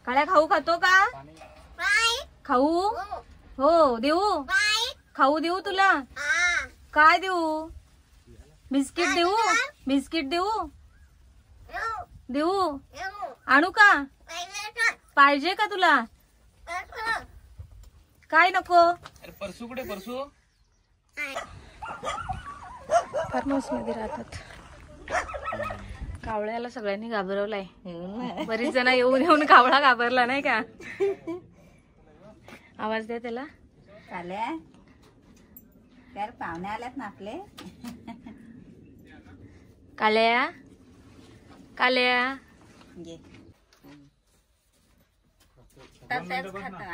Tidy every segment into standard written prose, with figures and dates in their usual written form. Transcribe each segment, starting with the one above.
काळ्या खाऊ खातो का? खाऊ हो देऊ, खाऊ देऊ तुला? काय देऊ? बिस्किट देऊ? बिस्किट देऊ? देऊ? आणू का? पाहिजे का तुला? काय नको? परसू कुठे? परसू फार्म हाऊस मध्ये राहतात. कावळ्याला सगळ्यांनी घाबरवलाय. बरीच जण येऊन येऊन कावळा घाबरला नाही का? आवाज द्या त्याला. काल्या तर पाहुणे आल्यात ना आपले. काल्या काल्या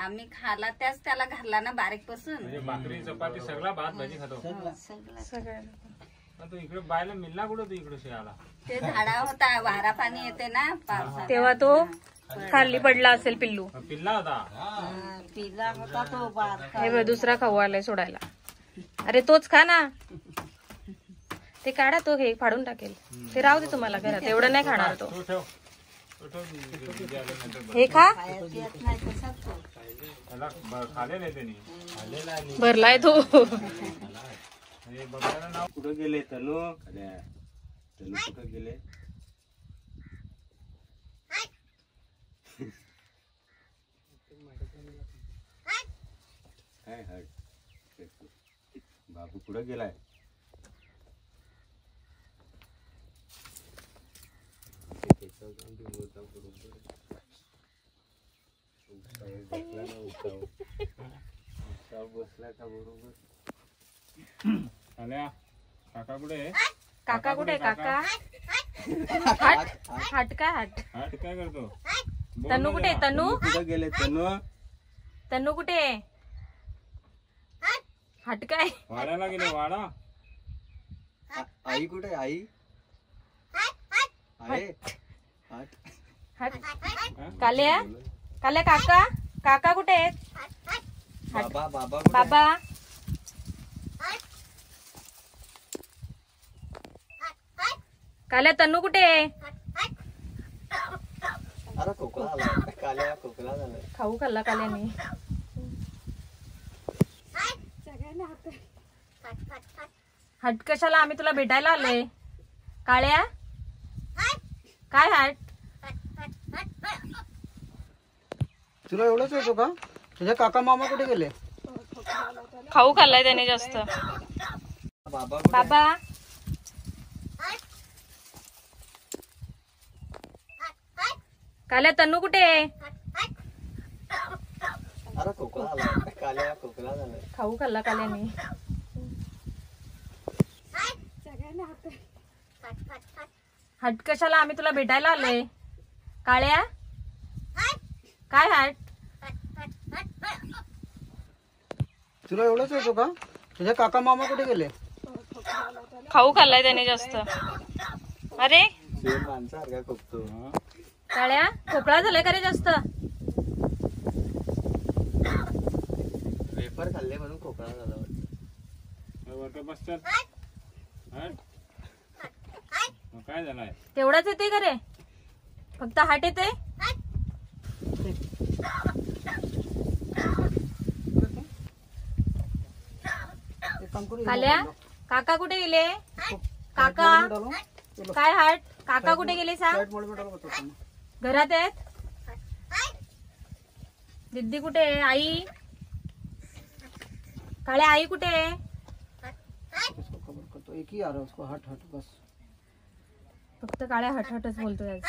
आम्ही खाला त्याच त्याला घालला ना बारीक पासून. भाकरी चपाती सगळा भात भाजी खातो. सगळं तू इकडे बायला मिळला कुठं? तू इकडे शिळाला ते झाडा होता वारा पाणी येते ना पावसात तेव्हा तो खाली पडला असेल पिल्लू. पिल्ला होता. पिला होता तो बारका. हे बघ दुसरा खाऊ आलाय सोडायला. अरे तोच खा ना. ते काढा तो हे फाडून टाकेल. ते राहू दे तुम्हाला घरात. एवढं नाही खाणार तो. तो ठेव तो ठेव. हे खा. त्याला खाले नाही त्यांनी. भरलाय तो. बघायला नाव कुठं गेले? तनू तनू कुठं गेले? काय हट बाबू कुठं गेलाय? बसला का बरोबर? आल्या काका कुठे? काका कुठे? काका हाट हाट काय हाट? हाट काय करतो? तनू कुठे? तनू कुठं गेले? तनू तनू कुठे? हाट काय? वाड्याला गेले. वाडा आई कुठे? आई हाट काल्या काल्या काका काका कुठे आहेत? बाबा बाबा बाबा काल्या तनू कुठे? अरे खोकला आला. काल्या खोकला झाला. खाऊ खाल्ला काल्याने. हट कशाला? आम्ही तुला भेटायला आलोय. काळ्या काय हट? तुला एवढंच होतो का? तुझ्या काका मामा कुठे गेले? खाऊ खाल्लाय त्याने जास्त. बाबा बाबा काल्या तनू कुठे? अरे खोकला आला. काल्या खोकला झाला. खाऊ खाल्ला काल्याने. हट कशाला? आम्ही तुला भेटायला आलोय. काळ्या काय हट? तुला एवढंच होतो का? तुझ्या काका मामा कुठे गेले? खाऊ खाल्लाय त्याने जास्त. अरे माणसासारखा खोकतो. काळ्या खोकळा झालाय का रे जास्त? वेफर खाल्ले म्हणून खोकला झाला. काय झालंय? तेवढाच येते का रे? फक्त हाट येते? काल्या काका कुठे गेले? काका काय हाट? काका कुठे गेले सांग? घरात आहेत? दिद्दी कुठे? आई काळ्या आई कुठे? एक ही आ रहा है उसको. हट हट बस. फक्त काळ्या हट हटच बोलतोय आज.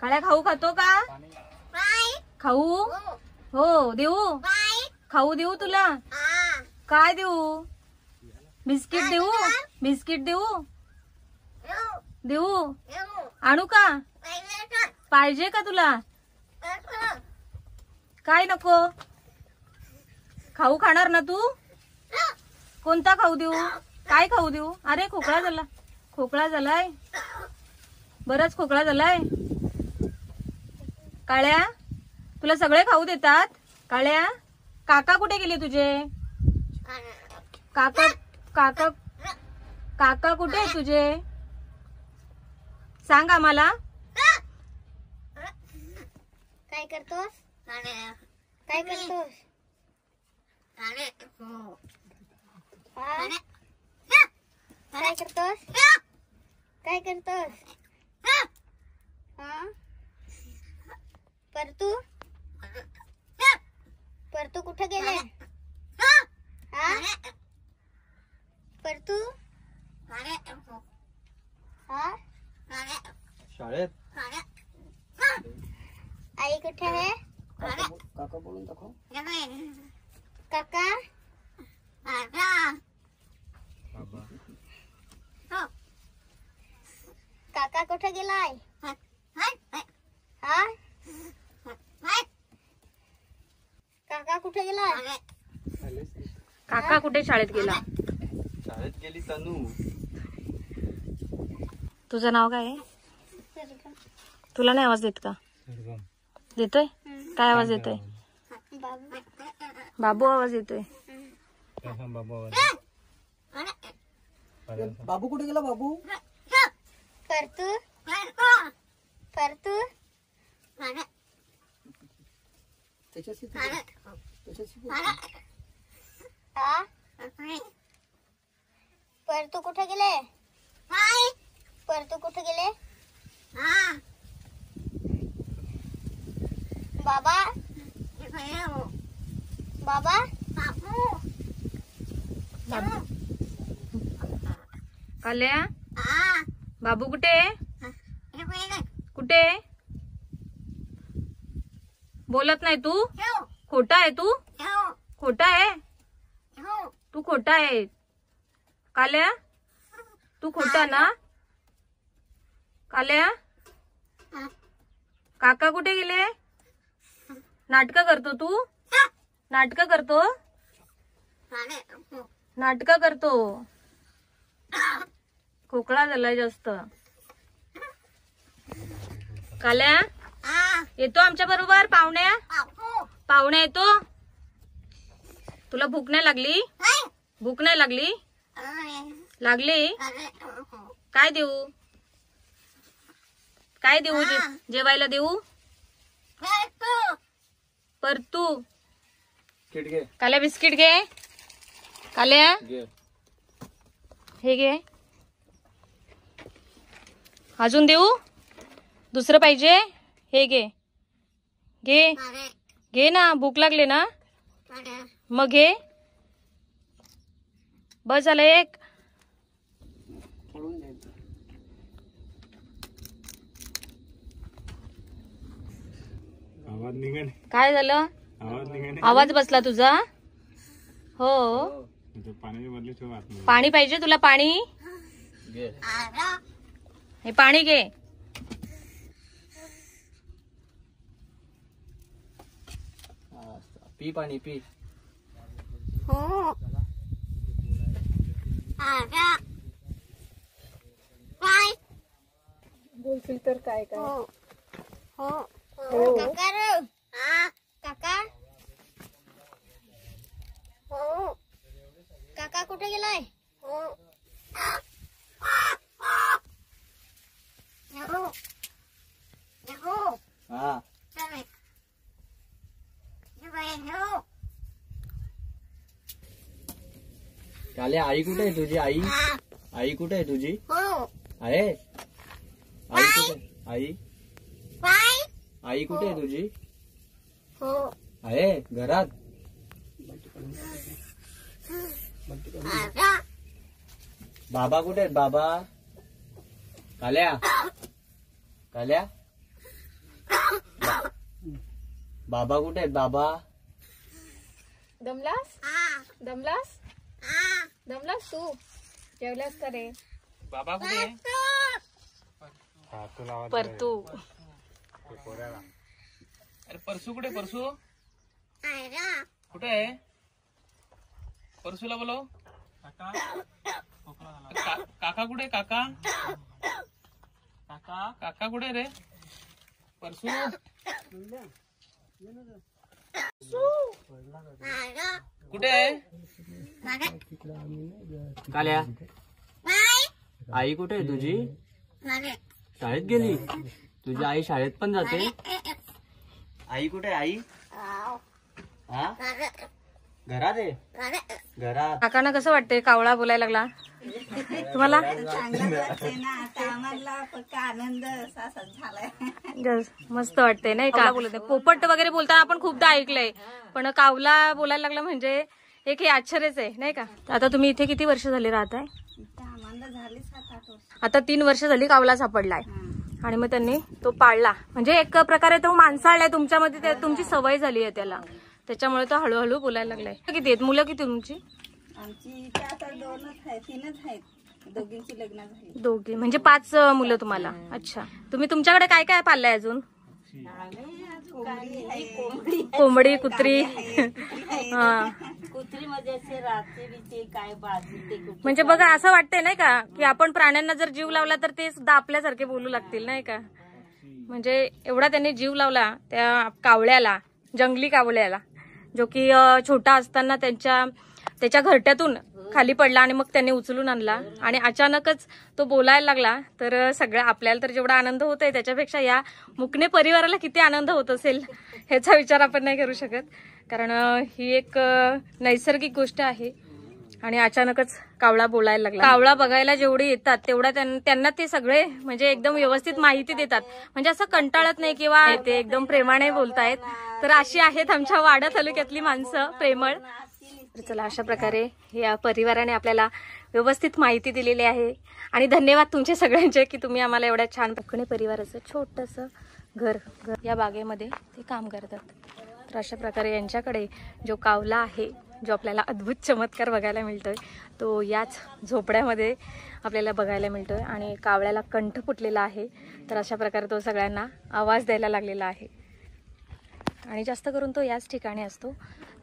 काळ्या खाऊ खातो का? खाऊ हो देऊ? खाऊ देऊ तुला? काय देऊ? बिस्किट देऊ? बिस्किट देऊ? देऊ? आणू का? पाहिजे का तुला? काय नको? खाऊ खाणार ना तू? कोणता खाऊ देऊ? काय खाऊ देऊ? अरे खोकळा झाला. खोकळा झालाय. बराच खोकळा झालाय. काळ्या तुला सगळे खाऊ देतात. काळ्या काका कुठे गेले तुझे? काका काका काका कुठे आहे तुझे? सांग आम्हाला. काय करतोस? काय करतोस? हा? काय करतोस? काय करतोस? हा? परतू परतू कुठे गेले? हा? परतू हा? शाळेत आई कुठे आहे? काका बोलून दाखव. काका काका कुठे गेलाय? हा? काका कुठे गेलाय? काका कुठे शाळेत गेला? शाळेत गेली तनू. तुझं नाव काय आहे? तुला नाही आवाज देत का? देतोय. काय आवाज येतोय? बाबू बाबू आवाज येतोय. बाबू कुठे गेला बाबू? परतू परतू त्याच्याशी हा? परतू कुठे गेले? परतू कुठे गेले? बाबा बाबा काल्या बाबू कुठे? कुठे? बोलत नाही तू? खोटा आहे तू? खोटा आहे तू? खोटा आहे काल्या तू? खोटा ना काल्या? काका कुठे गेले? नाटक करतो तू? नाटक करतो? नाटक करतो. खोकला झालाय जास्त. काल्या येतो आमच्या बरोबर? पाहुण्या येतो? तुला भूक नाही लागली? भूक नाही लागली? लागली? काय देऊ? काय देऊ? जेवायला देऊ? परतू काल्या बिस्किट घे. काल्या हे घे. अजून देऊ? दुसरं पाहिजे? हे घे. घे घे ना. भूक लागले ना? मग घे. बस झालं एक. आवाज निघाले. काय झालं? आवाज निघाले. आवाज बसला तुझा? हो. पाण्याची बदली ठेव आतमध्ये. पाणी पाहिजे तुला? पाणी हे पाणी घे. पी पाणी पी. बोलशील तर काय काय? काका रे. काका काका कुठे गेलाय? हा काल्या आई कुठे आहे तुझी? आई कुठे आहे तुझी? आहे आई कुठे? आई कुठे आहे तुझी? आहे घरात? बाबा कुठे आहेत? बाबा काल्या बाबा कुठे आहेत? बाबा दमलास? दमलास तू? जेवलास का रे? बाबा कुठे? परतू. अरे परसू कुठे? परसू कुठे आहे? परसूला बोलव. काका कुठे? काका कुठे रे? परसू कुठे आहे? काल्या आई कुठे आहे तुझी? शाळेत गेली? तुझी आई शाळेत पण जाते? आई कुठे आहे आई? हा घरात आहे? घरात. काकांना कसं वाटतंय कावळा बोलायला लागला तुम्हाला? चांगलं वाटते ना आता आम्हाला फक्त आनंद असा झालाय. मस्त वाटतंय नाही का बोलत पोपट वगैरे बोलताना आपण खूपदा ऐकलंय, पण कावला बोलायला लागला म्हणजे एक हे आश्चर्यच आहे नाही का. आता तुम्ही इथे किती वर्ष झाली राहताय? इथं आम्हाला झाली 7-8 वर्ष. आता 3 वर्ष झाली कावला सापडलाय आणि मग त्यांनी तो पाळला, म्हणजे एक प्रकारे तो माणसाळलाय तुमच्यामध्ये, तुमची सवय झाली आहे त्याला, त्याच्यामुळे तो हळूहळू बोलायला लागलाय. किती आहेत मुलं? किती तुमची? आमची इथे आता 2च आहेत, 3च आहेत. दोघींची लग्न झाली. दोघी म्हणजे 5 मुलं तुम्हाला. अच्छा, तुम्ही तुमच्याकडे काय काय पाळलंय अजून? कोंबडी, कुत्री. हा, कुत्रीमध्ये असे राहते बिचे काय बाजू. म्हणजे बघा असं वाटतंय नाही का की आपण प्राण्यांना जर जीव लावला तर ते सुद्धा आपल्यासारखे बोलू लागतील नाही का. म्हणजे एवढा त्यांनी जीव लावला त्या कावळ्याला, जंगली कावळ्याला, जो की छोटा असताना त्याच्या घरट्यातून खाली पडला आणि मग त्यांनी उचलून आणला आणि अचानकच तो बोलायला लागला. तर सगळं आपल्याला तर जेवढा आनंद होतोय त्याच्यापेक्षा या मुकणे परिवाराला किती आनंद होत असेल ह्याचा विचार आपण नाही करू शकत, कारण ही एक नैसर्गिक गोष्ट आहे आणि अचानकच कावळा बोलायला लागला. कावळा बघायला जेवढे येतात तेवढा त्यांना ते सगळे म्हणजे एकदम व्यवस्थित माहिती देतात, म्हणजे असं कंटाळत नाही किंवा ते एकदम प्रेमाने बोलतायत. तर अशी आहेत आमच्या वाडा तालुक्यातली माणसं, प्रेमळ. तर चला, अशा प्रकारे या परिवाराने आपल्याला व्यवस्थित माहिती दिलेली आहे आणि धन्यवाद तुमचे सगळ्यांचे की तुम्ही आम्हाला एवढ्या छान मुकणे परिवाराचं छोटंसं घर या बागेमध्ये ते काम करतात. तर अशा प्रकारे यांच्याकडे जो कावला आहे, जो आपल्याला अद्भुत चमत्कार बघायला मिळतोय, तो याच झोपड्यामध्ये आपल्याला बघायला मिळतोय आणि कावळ्याला कंठ फुटलेला आहे. तर अशा प्रकारे तो सगळ्यांना आवाज द्यायला लागलेला आहे आणि जास्त करून तो याच ठिकाणी असतो.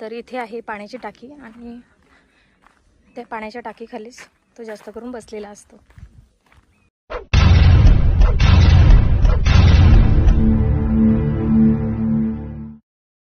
तर इथे आहे पाण्याची टाकी आणि त्या पाण्याच्या टाकीखालीच तो जास्त करून बसलेला असतो.